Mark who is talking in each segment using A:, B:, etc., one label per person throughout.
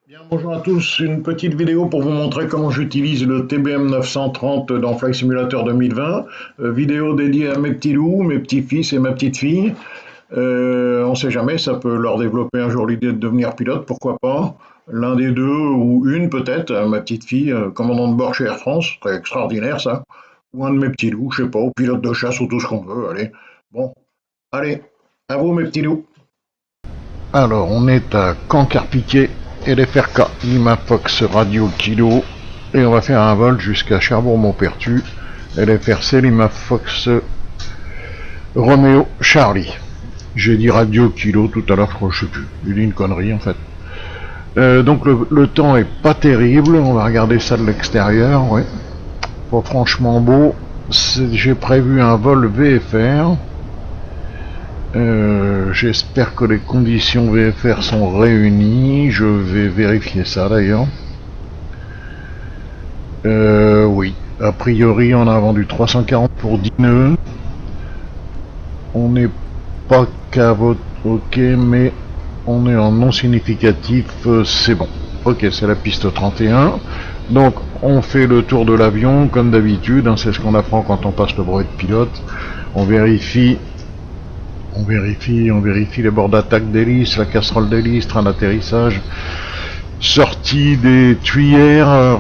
A: Bien, bonjour à tous, une petite vidéo pour vous montrer comment j'utilise le TBM 930 dans Flight Simulator 2020. Vidéo dédiée à mes petits loups, mes petits-fils et ma petite-fille. On ne sait jamais, ça peut leur développer un jour l'idée de devenir pilote, pourquoi pas. L'un des deux, ou une peut-être, ma petite-fille, commandant de bord chez Air France, très extraordinaire ça. Ou un de mes petits loups, je sais pas, ou pilote de chasse ou tout ce qu'on veut, allez. Bon, allez, à vous mes petits loups. Alors, on est à Cancarpiquet, LFRK Lima Fox Radio Kilo, et on va faire un vol jusqu'à Cherbourg-Maupertuis, LFRC Lima Fox Romeo Charlie. J'ai dit Radio Kilo tout à l'heure, je crois, je sais plus, j'ai dit une connerie en fait. Donc le temps est pas terrible, on va regarder ça de l'extérieur, ouais. Pas franchement beau, j'ai prévu un vol VFR. J'espère que les conditions VFR sont réunies. Je vais vérifier ça d'ailleurs. Oui, a priori on a vendu 340 pour 10 nœuds. On n'est pas cavote, ok, mais on est en non significatif, c'est bon. Ok, c'est la piste 31. Donc on fait le tour de l'avion comme d'habitude, hein, c'est ce qu'on apprend quand on passe le brevet de pilote. On vérifie les bords d'attaque d'hélice, la casserole d'hélice, train d'atterrissage, sortie des tuyères,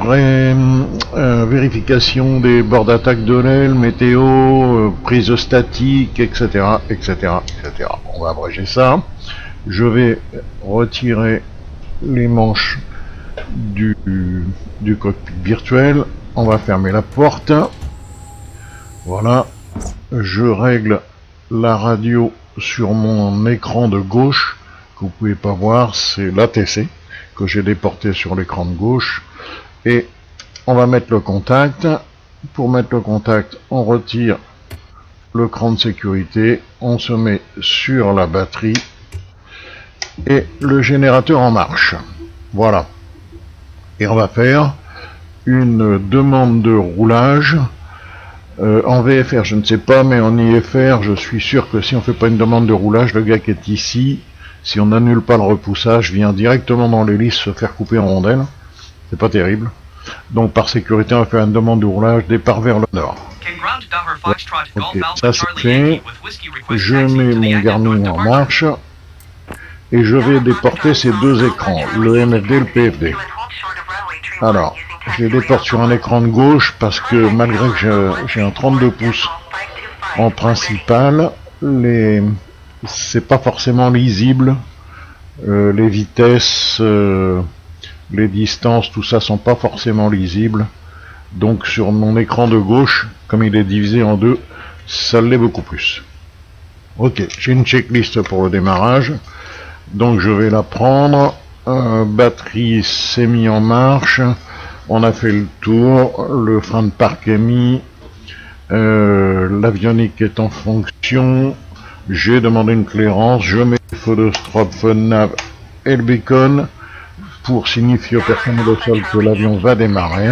A: vérification des bords d'attaque de l'aile, météo, prise statique, etc., etc., etc. On va abréger ça. Je vais retirer les manches du cockpit virtuel. On va fermer la porte. Voilà. Je règle la radio sur mon écran de gauche, que vous pouvez pas voir, c'est l'ATC que j'ai déporté sur l'écran de gauche, et on va mettre le contact. Pour mettre le contact, on retire le cran de sécurité, on se met sur la batterie et le générateur en marche. Voilà. Et on va faire une demande de roulage. En VFR, je ne sais pas, mais en IFR, je suis sûr que si on fait pas une demande de roulage, le gars qui est ici, si on n'annule pas le repoussage, vient directement dans l'hélice se faire couper en rondelles. C'est pas terrible. Donc par sécurité, on va faire une demande de roulage, départ vers le nord. Ok, ça c'est fait. Je mets mon Garmin en marche et je vais déporter ces deux écrans, le MFD et le PFD. Alors, je les déporte sur un écran de gauche parce que malgré que j'ai un 32 pouces en principal, c'est pas forcément lisible. Les vitesses, les distances, tout ça sont pas forcément lisibles. Donc sur mon écran de gauche, comme il est divisé en deux, ça l'est beaucoup plus. Ok, j'ai une checklist pour le démarrage. Donc je vais la prendre. Batterie s'est mis en marche. On a fait le tour, le frein de parc est mis, l'avionique est en fonction, j'ai demandé une clairance, je mets le feu de strobe, feu de nav et le beacon pour signifier aux personnes au sol que l'avion va démarrer.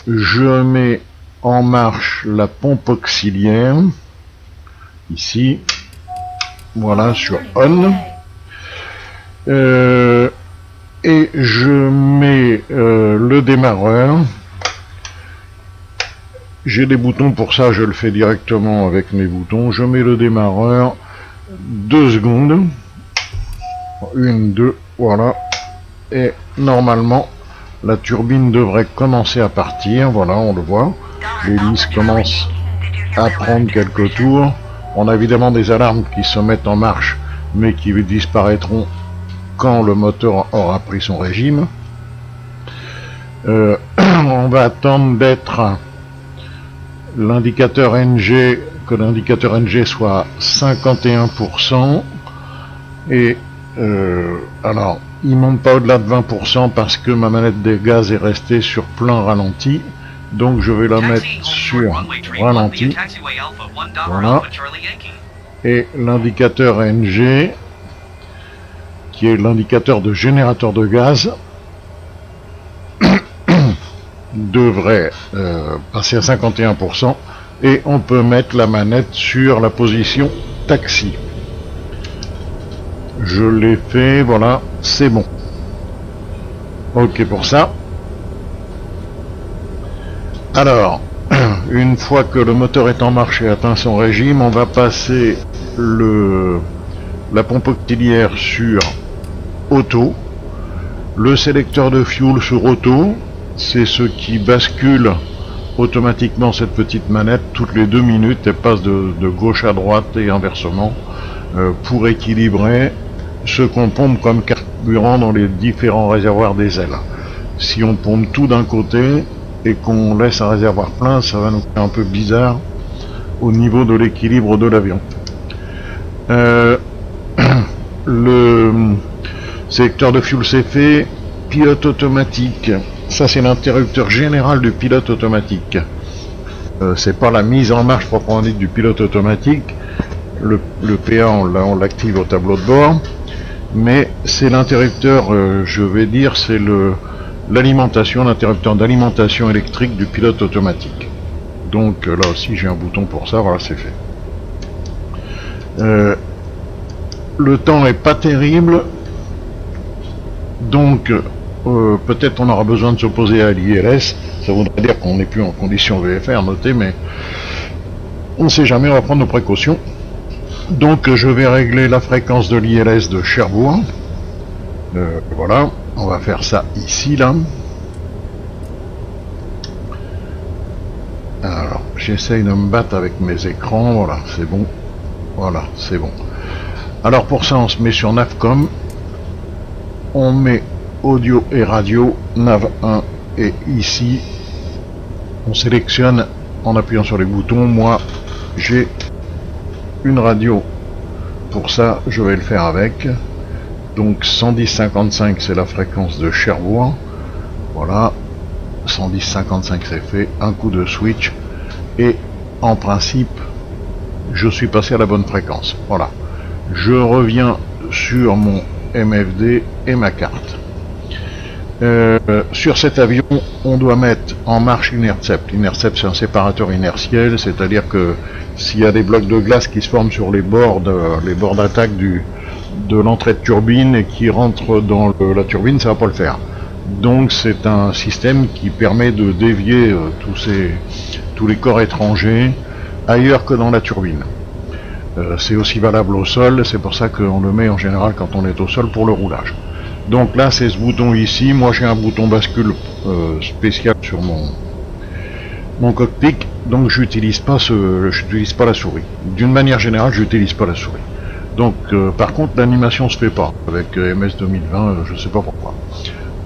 A: Je mets en marche la pompe auxiliaire, ici, voilà, sur on. Et je mets le démarreur. J'ai des boutons pour ça, je le fais directement avec mes boutons. Je mets le démarreur 2 secondes. 1, 2, voilà. Et normalement, la turbine devrait commencer à partir. Voilà, on le voit. L'hélice commence à prendre quelques tours. On a évidemment des alarmes qui se mettent en marche, mais qui disparaîtront quand le moteur aura pris son régime. On va attendre d'être l'indicateur NG, que l'indicateur NG soit à 51%, et alors il monte pas au-delà de 20% parce que ma manette des gaz est restée sur plein ralenti, donc je vais la mettre sur ralenti. Voilà. Et l'indicateur NG, qui est l'indicateur de générateur de gaz, devrait passer à 51%, et on peut mettre la manette sur la position taxi. Je l'ai fait, voilà, c'est bon. Ok pour ça. Alors, une fois que le moteur est en marche et atteint son régime, on va passer la pompe auxiliaire sur auto, le sélecteur de fuel sur auto, c'est ce qui bascule automatiquement cette petite manette toutes les 2 minutes, elle passe de gauche à droite et inversement pour équilibrer ce qu'on pompe comme carburant dans les différents réservoirs des ailes. Si on pompe tout d'un côté et qu'on laisse un réservoir plein, ça va nous faire un peu bizarre au niveau de l'équilibre de l'avion. Le sélecteur de fuel c'est fait. Pilote automatique, ça c'est l'interrupteur général du pilote automatique. C'est pas la mise en marche proprement dite du pilote automatique. Le PA on l'active au tableau de bord, mais c'est l'interrupteur, je vais dire, c'est l'alimentation, l'interrupteur d'alimentation électrique du pilote automatique. Donc là aussi j'ai un bouton pour ça, voilà, c'est fait. Le temps est pas terrible, donc peut-être on aura besoin de s'opposer à l'ILS, ça voudrait dire qu'on n'est plus en condition VFR, notez, mais on ne sait jamais, on va prendre nos précautions. Donc je vais régler la fréquence de l'ILS de Cherbourg. Voilà, on va faire ça ici, là. Alors, j'essaye de me battre avec mes écrans, voilà, c'est bon. Voilà, c'est bon. Alors pour ça, on se met sur Navcom. On met audio et radio, Nav 1, et ici, on sélectionne en appuyant sur les boutons. Moi, j'ai une radio. Pour ça, je vais le faire avec. Donc 110-55, c'est la fréquence de Cherbourg. Voilà, 110-55 c'est fait, un coup de switch et en principe je suis passé à la bonne fréquence. Voilà, je reviens sur mon MFD et ma carte. Sur cet avion on doit mettre en marche l'inercept. L'inercept c'est un séparateur inertiel, c'est-à-dire que s'il y a des blocs de glace qui se forment sur les bords d'attaque de l'entrée de turbine et qui rentrent dans la turbine, ça va pas le faire. Donc c'est un système qui permet de dévier tous les corps étrangers ailleurs que dans la turbine. C'est aussi valable au sol, c'est pour ça qu'on le met en général quand on est au sol pour le roulage. Donc là c'est ce bouton ici, moi j'ai un bouton bascule spécial sur mon cockpit, donc j'utilise pas la souris. D'une manière générale, j'utilise pas la souris. Donc par contre l'animation se fait pas avec MS 2020, je sais pas pourquoi.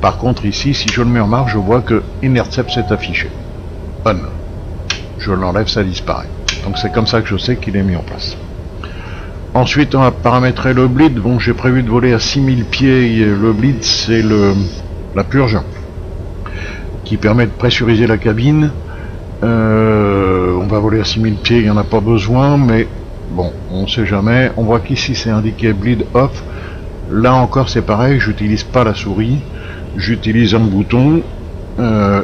A: Par contre ici, si je le mets en marche, je vois que Inercept s'est affiché. On. Je l'enlève, ça disparaît. Donc c'est comme ça que je sais qu'il est mis en place. Ensuite on va paramétrer le bleed. Bon, j'ai prévu de voler à 6000 pieds. Le bleed c'est la purge qui permet de pressuriser la cabine. On va voler à 6000 pieds, il n'y en a pas besoin, mais bon, on sait jamais. On voit qu'ici c'est indiqué bleed off. Là encore c'est pareil, j'utilise pas la souris, j'utilise un bouton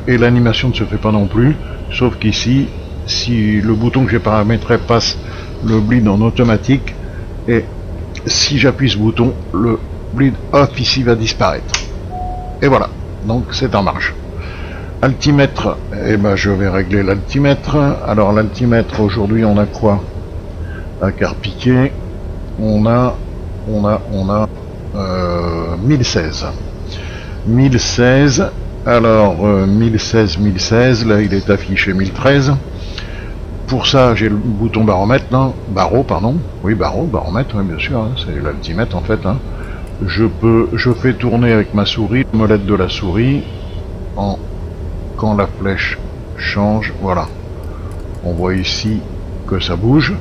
A: et l'animation ne se fait pas non plus, sauf qu'ici, si le bouton que j'ai paramétré passe le bleed en automatique, et si j'appuie ce bouton, le bleed off ici va disparaître. Et voilà, donc c'est en marche. Altimètre, eh ben je vais régler l'altimètre. Alors l'altimètre, aujourd'hui on a quoi? À Carpiquet, on a 1016. 1016, alors 1016, là il est affiché 1013. Pour ça j'ai le bouton baromètre, là, baromètre, oui, bien sûr, hein, c'est l'altimètre en fait. Hein. Je fais tourner avec ma souris, la molette de la souris, quand la flèche change, voilà. On voit ici que ça bouge.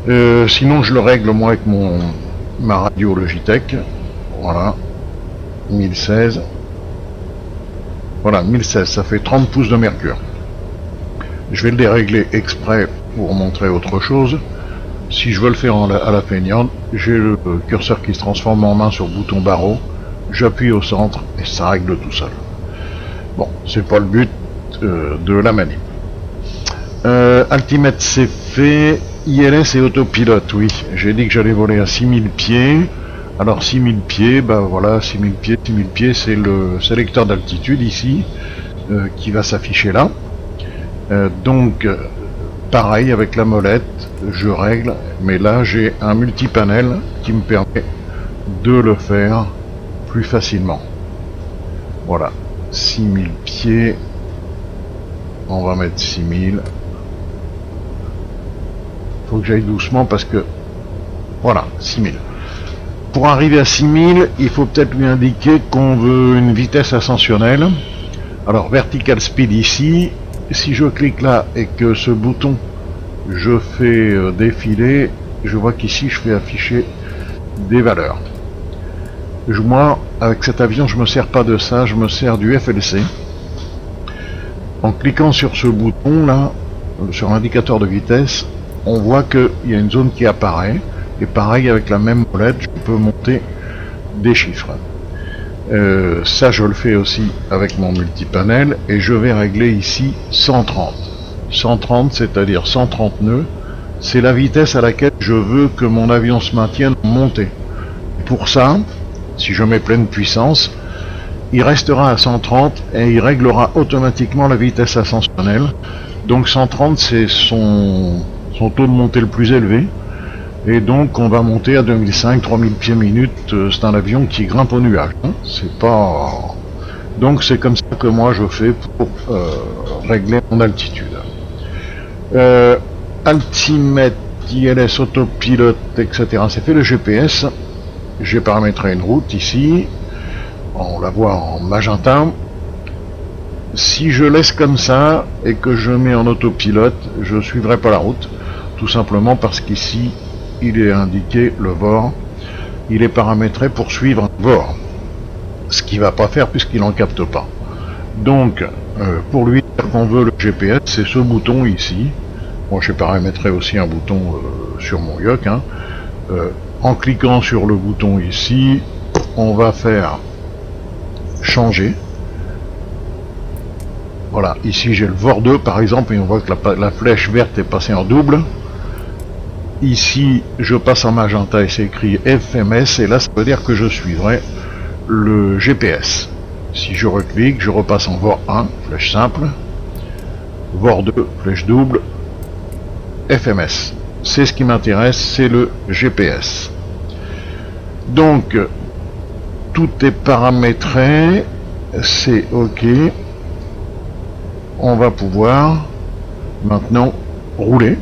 A: Sinon je le règle moi avec ma radio Logitech. Voilà. 1016. Voilà, 1016, ça fait 30 pouces de mercure. Je vais le dérégler exprès pour montrer autre chose. Si je veux le faire à la feignante, j'ai le curseur qui se transforme en main sur le bouton barreau. J'appuie au centre et ça règle tout seul. Bon, c'est pas le but de la manip. Altimètre c'est fait. ILS et autopilote, oui. J'ai dit que j'allais voler à 6000 pieds. Alors 6000 pieds, bah voilà, 6000 pieds, c'est le sélecteur d'altitude ici qui va s'afficher là. Donc pareil avec la molette, je règle, mais là j'ai un multipanel qui me permet de le faire plus facilement. Voilà, 6000 pieds, on va mettre 6000. Faut que j'aille doucement parce que voilà, 6000. Pour arriver à 6000, il faut peut-être lui indiquer qu'on veut une vitesse ascensionnelle. Alors vertical speed ici, si je clique là et que ce bouton je fais défiler, je vois qu'ici je fais afficher des valeurs. Moi, avec cet avion, je me sers pas de ça, je me sers du FLC. En cliquant sur ce bouton là, sur l'indicateur de vitesse, on voit qu'il y a une zone qui apparaît. Et pareil, avec la même molette, je peux monter des chiffres. Ça, je le fais aussi avec mon multipanel. Et je vais régler ici 130. 130, c'est-à-dire 130 nœuds. C'est la vitesse à laquelle je veux que mon avion se maintienne en montée. Pour ça, si je mets pleine puissance, il restera à 130 et il réglera automatiquement la vitesse ascensionnelle. Donc 130, c'est son taux de montée le plus élevé. Et donc on va monter à 2005-3000 pieds minute. C'est un avion qui grimpe au nuage. Hein. C'est pas. Donc c'est comme ça que moi je fais pour régler mon altitude. Altimètre, ILS, autopilote, etc. C'est fait le GPS. J'ai paramétré une route ici. On la voit en magenta. Si je laisse comme ça et que je mets en autopilote, je ne suivrai pas la route. Tout simplement parce qu'ici, il est indiqué le VOR. Il est paramétré pour suivre un VOR. Ce qu'il ne va pas faire puisqu'il n'en capte pas. Donc, pour lui dire qu'on veut le GPS, c'est ce bouton ici. Moi, j'ai paramétré aussi un bouton sur mon Yoke. Hein. En cliquant sur le bouton ici, on va faire changer. Voilà, ici j'ai le VOR 2 par exemple, et on voit que la flèche verte est passée en double. Ici, je passe en magenta et c'est écrit FMS, et là ça veut dire que je suivrai le GPS. Si je reclique, je repasse en VOR 1, flèche simple, VOR 2, flèche double, FMS. C'est ce qui m'intéresse, c'est le GPS. Donc, tout est paramétré, c'est OK. On va pouvoir maintenant rouler.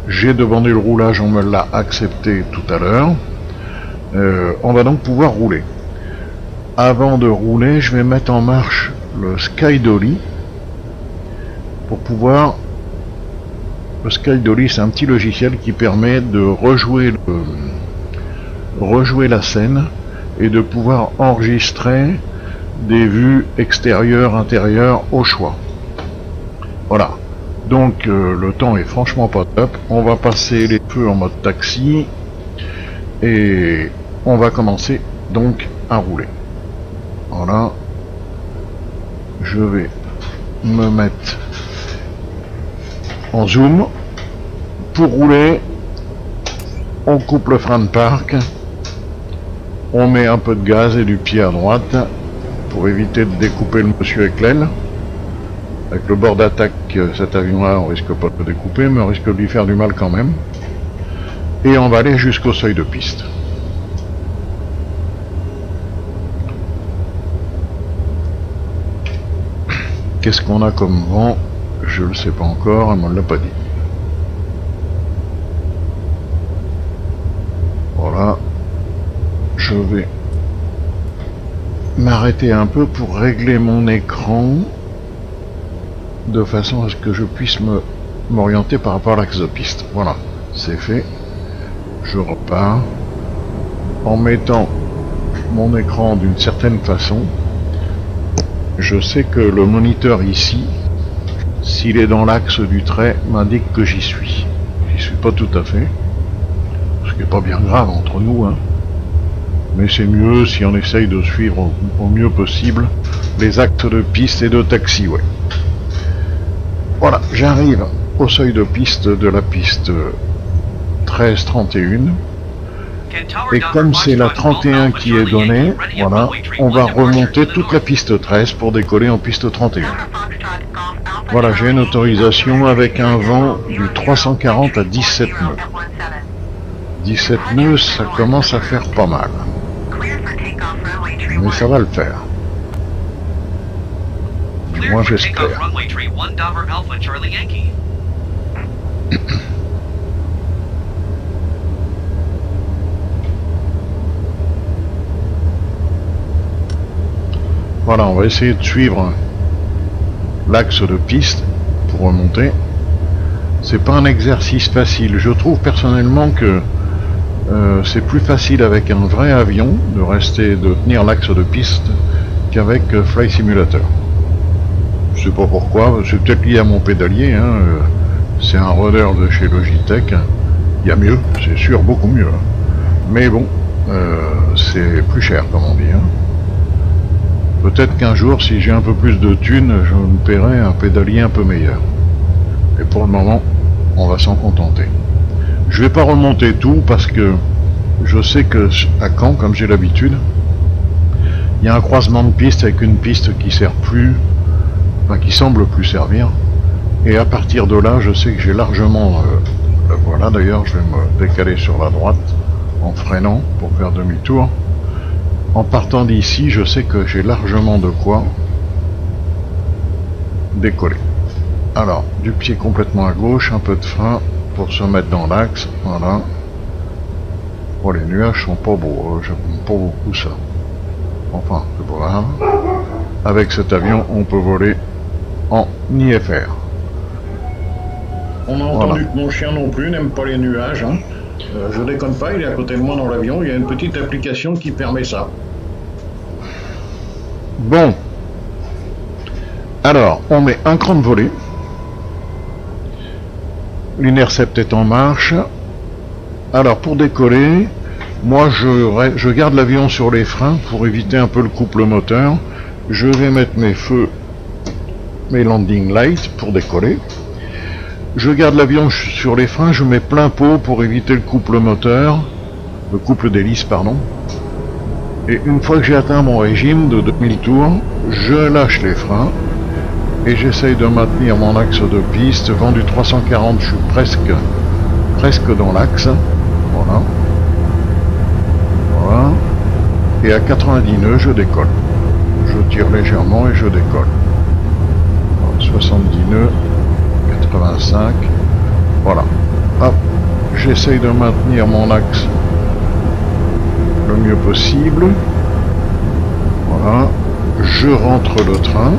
A: J'ai demandé le roulage, on me l'a accepté tout à l'heure. On va donc pouvoir rouler. Avant de rouler, je vais mettre en marche le SkyDolly pour pouvoir... Le SkyDolly, c'est un petit logiciel qui permet de rejouer la scène et de pouvoir enregistrer des vues extérieures, intérieures au choix. Voilà. Donc le temps est franchement pas top. On va passer les feux en mode taxi et on va commencer donc à rouler. Voilà. Je vais me mettre en zoom. Pour rouler, on coupe le frein de parc, on met un peu de gaz et du pied à droite pour éviter de découper le monsieur avec l'aile. Avec le bord d'attaque, cet avion-là, on risque pas de le découper, mais on risque de lui faire du mal quand même. Et on va aller jusqu'au seuil de piste. Qu'est-ce qu'on a comme vent? Je ne le sais pas encore, elle ne me l'a pas dit. Voilà. Je vais m'arrêter un peu pour régler mon écran de façon à ce que je puisse m'orienter par rapport à l'axe de piste. Voilà, c'est fait. Je repars en mettant mon écran d'une certaine façon. Je sais que le moniteur ici, s'il est dans l'axe du trait, m'indique que j'y suis. J'y suis pas tout à fait. Ce qui n'est pas bien grave entre nous, hein. Mais c'est mieux si on essaye de suivre au mieux possible les axes de piste et de taxiway. Voilà, j'arrive au seuil de piste de la piste 1331. Et comme c'est la 31 qui est donnée, voilà, on va remonter toute la piste 13 pour décoller en piste 31. Voilà, j'ai une autorisation avec un vent du 340 à 17 nœuds. 17 nœuds, ça commence à faire pas mal. Mais ça va le faire. Moi j'espère. Voilà, on va essayer de suivre l'axe de piste pour remonter. C'est pas un exercice facile. Je trouve personnellement que c'est plus facile avec un vrai avion de tenir l'axe de piste qu'avec Flight Simulator. Je sais pas pourquoi, c'est peut-être lié à mon pédalier, hein. C'est un rudder de chez Logitech. Il y a mieux, c'est sûr, beaucoup mieux. Mais bon, c'est plus cher comme on dit. Hein. Peut-être qu'un jour, si j'ai un peu plus de thunes, je me paierai un pédalier un peu meilleur. Et pour le moment, on va s'en contenter. Je vais pas remonter tout parce que je sais que à Caen, comme j'ai l'habitude, il y a un croisement de piste avec une piste qui sert plus, enfin qui semble plus servir. Et à partir de là, je sais que j'ai largement, voilà d'ailleurs, je vais me décaler sur la droite en freinant pour faire demi-tour. En partant d'ici, je sais que j'ai largement de quoi décoller. Alors, du pied complètement à gauche, un peu de frein pour se mettre dans l'axe, voilà. Bon, les nuages sont pas beaux, j'aime pas beaucoup ça. Enfin, c'est pas grave. Avec cet avion, on peut voler en IFR.
B: On a entendu que mon chien non plus n'aime pas les nuages. Hein. Je déconne pas, il est à côté de moi dans l'avion, il y a une petite application qui permet ça.
A: Bon. Alors, on met un cran de volée. L'intercept est en marche. Alors, pour décoller, moi je garde l'avion sur les freins pour éviter un peu le couple moteur. Je vais mettre mes feux, mes landing lights pour décoller. Je garde l'avion sur les freins, je mets plein pot pour éviter le couple moteur, le couple d'hélice, pardon. Et une fois que j'ai atteint mon régime de 2000 tours, je lâche les freins et j'essaye de maintenir mon axe de piste. Vent du 340, je suis presque dans l'axe. Voilà. Voilà. Et à 90 nœuds, je décolle. Je tire légèrement et je décolle. Voilà, 70 nœuds. 85, voilà, hop, j'essaye de maintenir mon axe le mieux possible, voilà, je rentre le train,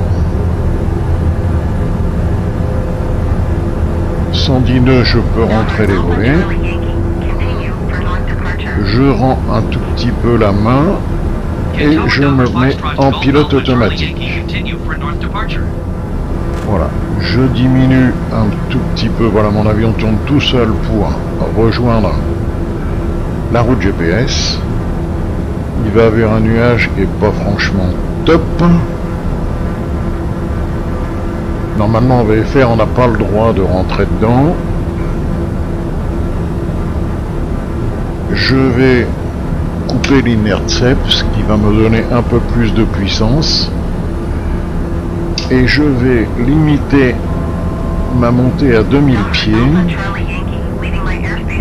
A: 110 nœuds, je peux rentrer les volets, je rends un tout petit peu la main, et je me mets en pilote automatique. Voilà, je diminue un tout petit peu, voilà, mon avion tourne tout seul pour rejoindre la route GPS. Il va vers un nuage qui est pas franchement top. Normalement en VFR on n'a pas le droit de rentrer dedans. Je vais couper l'intercept, ce qui va me donner un peu plus de puissance. Et je vais limiter ma montée à 2000 pieds,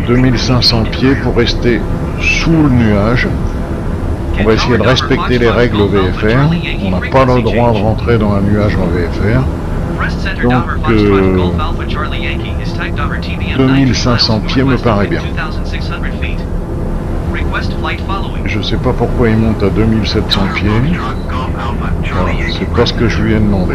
A: 2500 pieds pour rester sous le nuage. On va essayer de respecter les règles VFR. On n'a pas le droit de rentrer dans un nuage en VFR. Donc 2500 pieds me paraît bien. Je sais pas pourquoi il monte à 2700 pieds. Voilà, c'est pas ce que je lui ai demandé.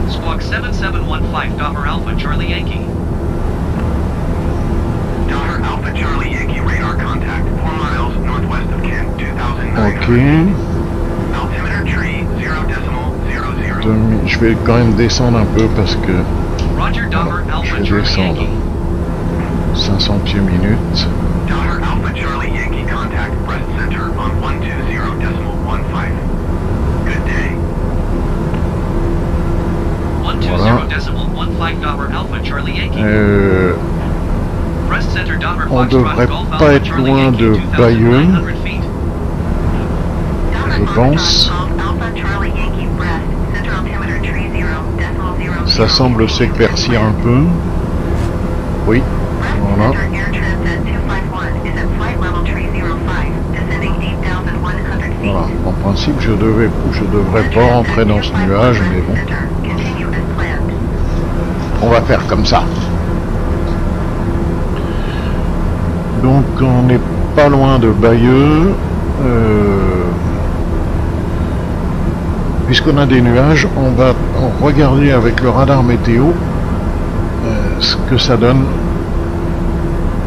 C: Squawk 7715 Dover Alpha Charlie Yankee. Dover Alpha Charlie Yankee radar contact 4 miles northwest of Kent 2009.
A: Ok.
C: Altimeter tree 0.00.
A: Je vais quand même descendre un peu parce que
C: Roger, Dover
A: voilà, je
C: Alpha
A: vais
C: Charlie
A: descendre.
C: Yankee.
A: 500 pieds minutes.
C: Dover Alpha Charlie Yankee contact breast center on 120.15. Good day. 120.15 Dover Alpha Charlie Yankee.
A: devrait pas être loin de Bayeux, je pense. Ça semble s'éclaircir un peu. Oui, voilà. Voilà, en principe je devrais pas rentrer dans ce nuage, mais bon. On va faire comme ça. Donc on n'est pas loin de Bayeux. Puisqu'on a des nuages, on va regarder avec le radar météo ce que ça donne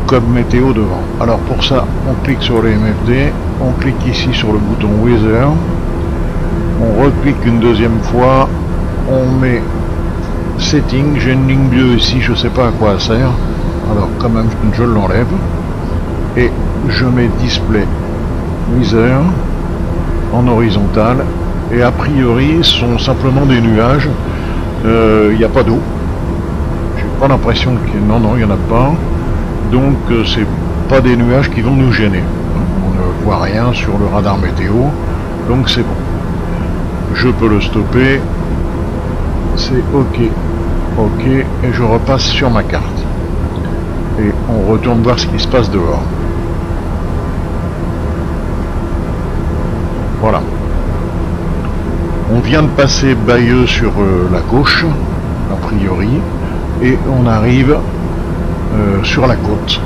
A: comme météo devant. Alors pour ça, on clique sur les MFD, on clique ici sur le bouton Weather, on reclique une deuxième fois, on met Setting, j'ai une ligne bleue ici, je sais pas à quoi elle sert, alors quand même je l'enlève, et je mets Display Weather en horizontal, et a priori ce sont simplement des nuages, il n'y a pas d'eau, j'ai pas l'impression qu'il y en a, non, il n'y en a pas. Donc c'est pas des nuages qui vont nous gêner. On ne voit rien sur le radar météo, donc c'est bon. Je peux le stopper. C'est OK. OK, et je repasse sur ma carte. Et on retourne voir ce qui se passe dehors. Voilà. On vient de passer Bayeux sur la gauche, a priori, et on arrive sur la côte.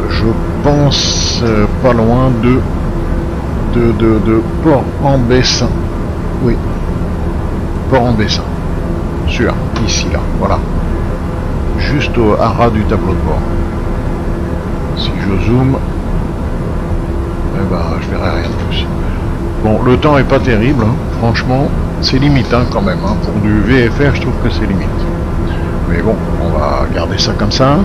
A: Je pense pas loin de Port-en-Bessin. Oui, Port-en-Bessin. Sûr, ici, là, voilà. Juste à ras du tableau de bord. Si je zoome, eh ben, je verrai rien de plus. Bon, le temps est pas terrible, hein. Franchement, c'est limite hein, quand même. Hein. Pour du VFR, je trouve que c'est limite. Mais bon, on va garder ça comme ça.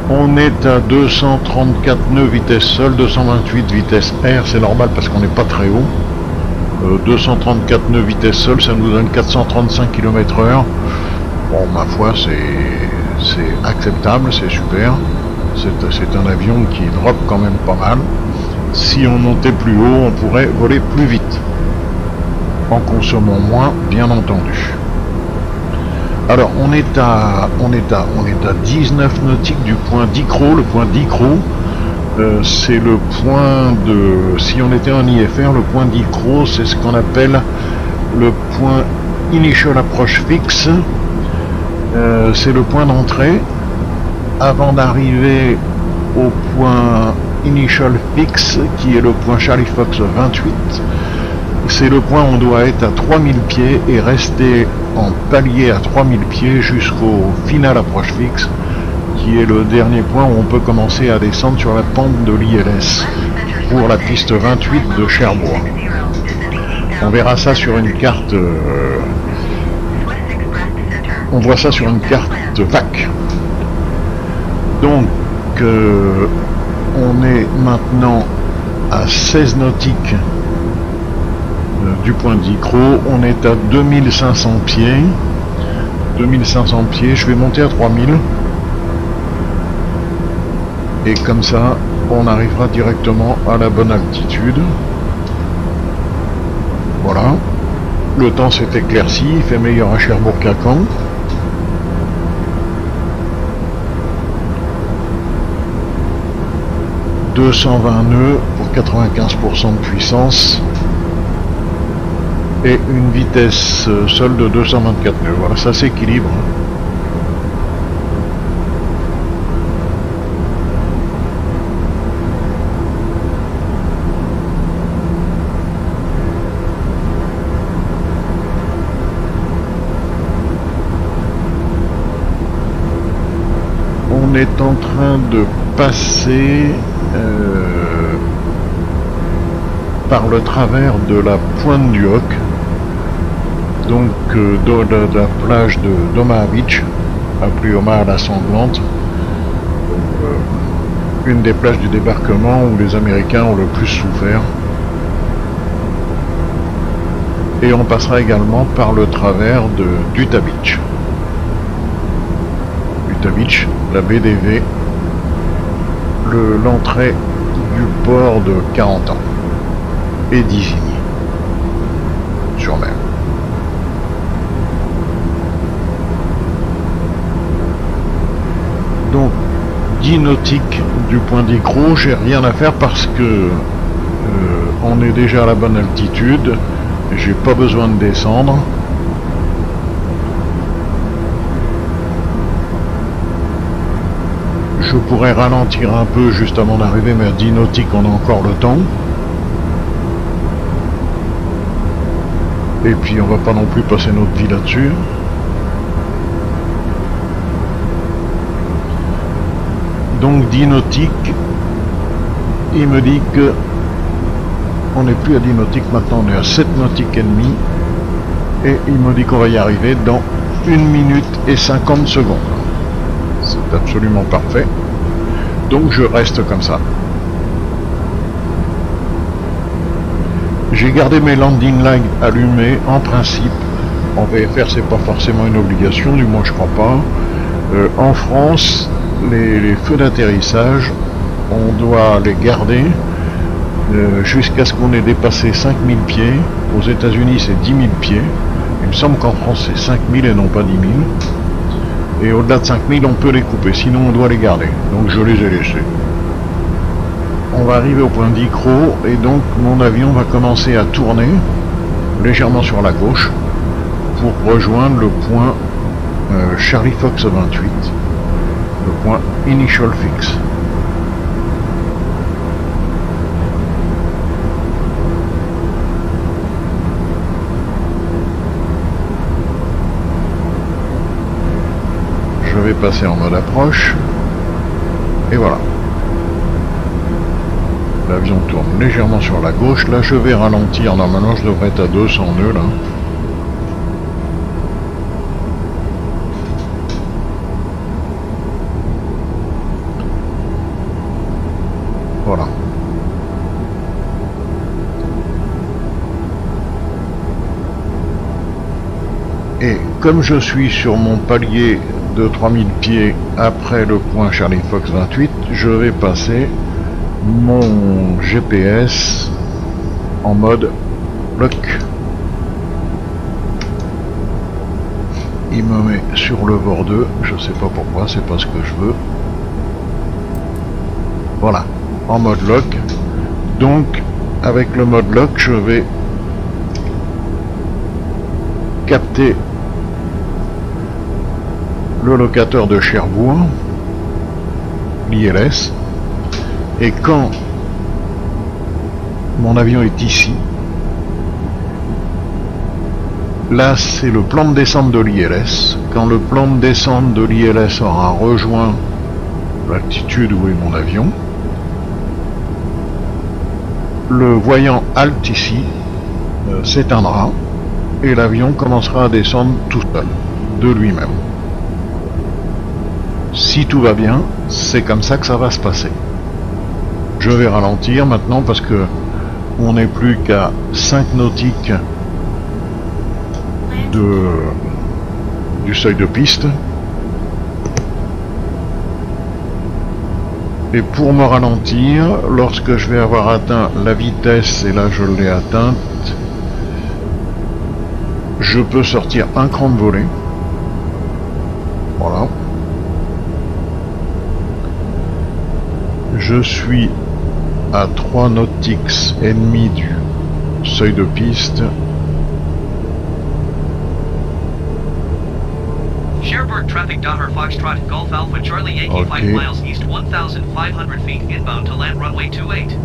A: On est à 234 nœuds vitesse seule, 228 vitesse R, c'est normal parce qu'on n'est pas très haut. 234 nœuds vitesse seule, ça nous donne 435 km/h. Bon, ma foi, c'est acceptable, c'est super. C'est un avion qui drop quand même pas mal. Si on montait plus haut, on pourrait voler plus vite. En consommant moins, bien entendu. Alors on est à 19 nautiques du point d'Icro. Le point d'Icro, c'est le point de... Si on était en IFR, le point d'Icro, c'est ce qu'on appelle le point Initial Approach Fix. C'est le point d'entrée. Avant d'arriver au point Initial Fix, qui est le point Charlie Fox 28, c'est le point où on doit être à 3000 pieds et rester en palier à 3000 pieds jusqu'au Final Approach Fix, qui est le dernier point où on peut commencer à descendre sur la pente de l'ILS pour la piste 28 de Cherbourg. On verra ça sur une carte... on voit ça sur une carte VAC. Donc, on est maintenant à 16 nautiques du point d'Icro, on est à 2500 pieds. 2500 pieds, je vais monter à 3000. Et comme ça, on arrivera directement à la bonne altitude. Voilà. Le temps s'est éclairci, il fait meilleur à Cherbourg qu'à Caen. « 220 nœuds pour 95% de puissance. » Et une vitesse seule de 224 nœuds. Voilà, ça s'équilibre. On est en train de passer par le travers de la pointe du Hoc. Donc de la plage de Omaha Beach, appelée Omaha la Sanglante, une des plages du débarquement où les Américains ont le plus souffert. Et on passera également par le travers d'Utah Beach. Utah Beach, la BDV, l'entrée du port de 40 ans et d'Isigny sur mer. Donc 10 nautiques du point d'Icrou, j'ai rien à faire parce que on est déjà à la bonne altitude, j'ai pas besoin de descendre. Je pourrais ralentir un peu juste avant d'arriver, mais à 10 nautiques on a encore le temps. Et puis on va pas non plus passer notre vie là-dessus. Donc 10 nautiques, il me dit que on n'est plus à 10 nautiques, maintenant on est à 7 nautiques et demi. Et il me dit qu'on va y arriver dans 1 minute et 50 secondes. C'est absolument parfait. Donc je reste comme ça. J'ai gardé mes landing lights allumés. En principe, en VFR c'est pas forcément une obligation, du moins je crois pas. En France, les feux d'atterrissage, on doit les garder jusqu'à ce qu'on ait dépassé 5000 pieds. Aux États-Unis c'est 10 000 pieds. Il me semble qu'en France c'est 5000 et non pas 10 000. Et au-delà de 5000 on peut les couper, sinon on doit les garder. Donc je les ai laissés. On va arriver au point d'Icrou et donc mon avion va commencer à tourner légèrement sur la gauche pour rejoindre le point Charlie Fox 28, le point Initial Fix. Je vais passer en mode approche et voilà. L'avion tourne légèrement sur la gauche. Là je vais ralentir, normalement je devrais être à 200 nœuds là. Voilà. Et comme je suis sur mon palier de 3000 pieds après le point Charlie Fox 28, je vais passer mon GPS en mode lock. Il me met sur le bord 2, je sais pas pourquoi, c'est pas ce que je veux. Voilà, en mode lock. Donc avec le mode lock je vais capter le locateur de Cherbourg, l'ILS. Et quand mon avion est ici, là c'est le plan de descente de l'ILS. Quand le plan de descente de l'ILS aura rejoint l'altitude où est mon avion, le voyant halt ici s'éteindra et l'avion commencera à descendre tout seul, de lui-même. Si tout va bien, c'est comme ça que ça va se passer. Je vais ralentir maintenant parce que on n'est plus qu'à 5 nautiques du seuil de piste. Et pour me ralentir, lorsque je vais avoir atteint la vitesse, et là je l'ai atteinte, je peux sortir un cran de volée. Voilà. Je suis à 3 nautiques et demi du seuil de piste.
D: Cherbourg traffic Foxtrot Golf Alpha Charlie Yankee 5 miles east 1,500 feet inbound to land runway 28.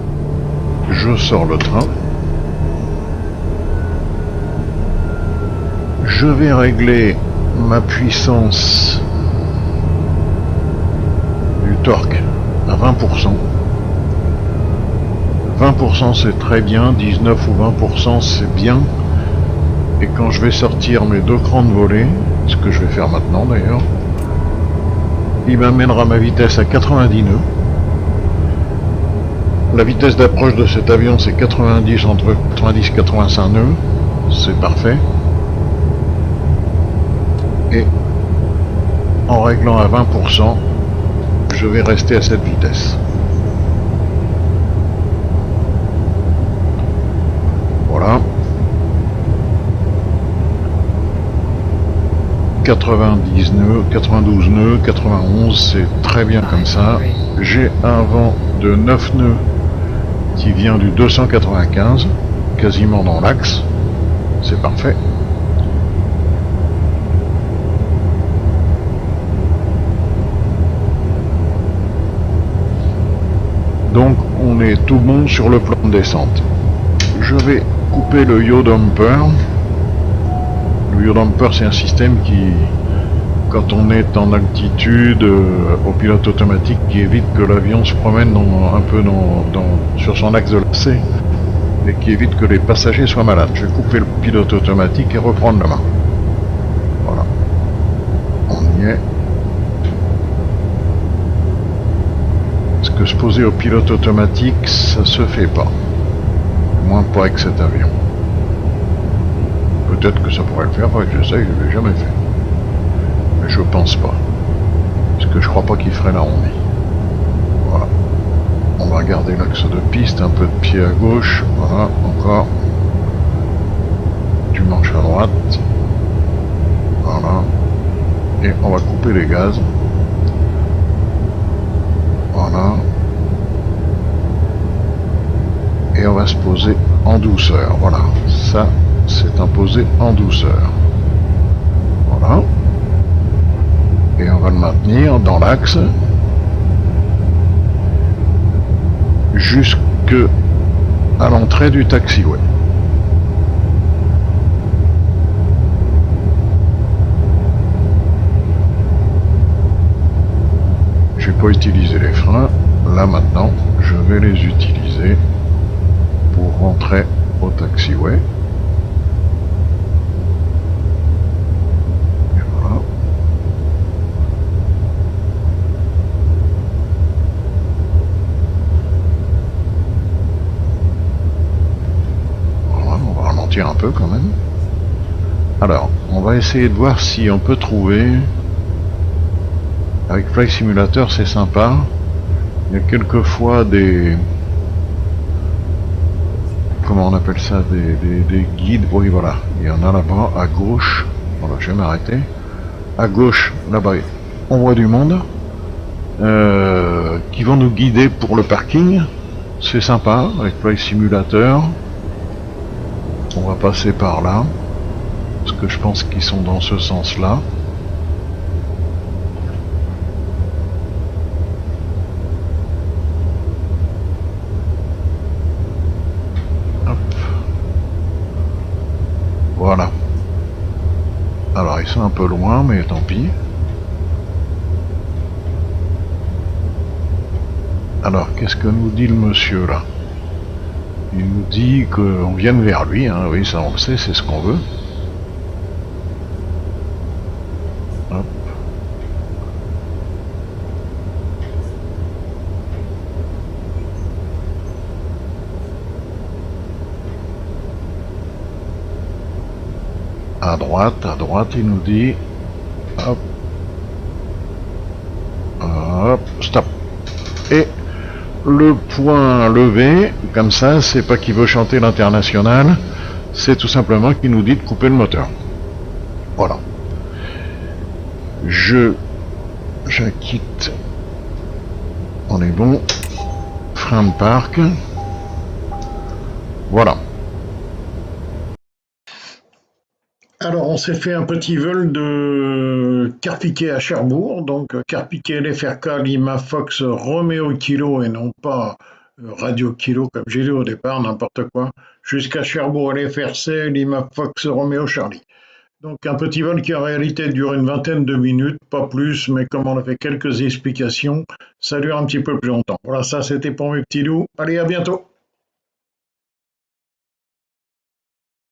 A: Je sors le train. Je vais régler ma puissance du torque à 20%. 20% c'est très bien, 19 ou 20% c'est bien. Et quand je vais sortir mes 2 crans de volée, ce que je vais faire maintenant d'ailleurs, il m'amènera ma vitesse à 90 nœuds. La vitesse d'approche de cet avion c'est 90, entre 90 et 85 nœuds, c'est parfait. Et en réglant à 20%, je vais rester à cette vitesse. 99, 92 nœuds, 91, c'est très bien comme ça. J'ai un vent de 9 nœuds qui vient du 295, quasiment dans l'axe. C'est parfait. Donc on est tout bon sur le plan de descente. Je vais couper le yaw damper. Le yaw damper, c'est un système qui, quand on est en altitude, au pilote automatique, qui évite que l'avion se promène un peu sur son axe de lacet et qui évite que les passagers soient malades. Je vais couper le pilote automatique et reprendre la main. Voilà. On y est. Parce que se poser au pilote automatique, ça se fait pas. Du moins pas avec cet avion. Peut-être que ça pourrait le faire, faudrait que j'essaye, je l'ai jamais fait. Mais je pense pas. Parce que je crois pas qu'il ferait l'arrondi. Voilà. On va garder l'axe de piste, un peu de pied à gauche. Voilà, encore. Du manche à droite. Voilà. Et on va couper les gaz. Voilà. Et on va se poser en douceur. Voilà. Ça, c'est imposé en douceur. Voilà. Et on va le maintenir dans l'axe jusque à l'entrée du taxiway. J'ai pas utilisé les freins. Là maintenant, je vais les utiliser pour rentrer au taxiway. Et voilà. Voilà, on va ralentir un peu quand même. Alors, on va essayer de voir si on peut trouver. Avec Flight Simulator, c'est sympa. Il y a quelquefois des... Comment on appelle ça, des guides. Oui, voilà. Il y en a là-bas, à gauche. Voilà, je vais m'arrêter. À gauche, là-bas, on voit du monde. Qui vont nous guider pour le parking. C'est sympa, avec Flight Simulator. On va passer par là. Parce que je pense qu'ils sont dans ce sens-là. Voilà. Alors ils sont un peu loin, mais tant pis. Alors, qu'est-ce que nous dit le monsieur là? Il nous dit qu'on vienne vers lui, hein. Oui, ça on le sait, c'est ce qu'on veut. Hop. À droite, il nous dit. Hop. Hop, stop. Et le point levé, comme ça, c'est pas qu'il veut chanter l'international, c'est tout simplement qu'il nous dit de couper le moteur. Voilà. J'acquitte. On est bon. Frein de parc. Voilà.
B: Alors, on s'est fait un petit vol de Carpiquet à Cherbourg, donc Carpiquet LFRK Lima Fox Romeo Kilo et non pas Radio Kilo comme j'ai dit au départ, n'importe quoi, jusqu'à Cherbourg LFRC Lima Fox Romeo Charlie. Donc un petit vol qui en réalité dure une vingtaine de minutes, pas plus, mais comme on a fait quelques explications, ça dure un petit peu plus longtemps. Voilà, ça c'était pour mes petits loups. Allez, à bientôt!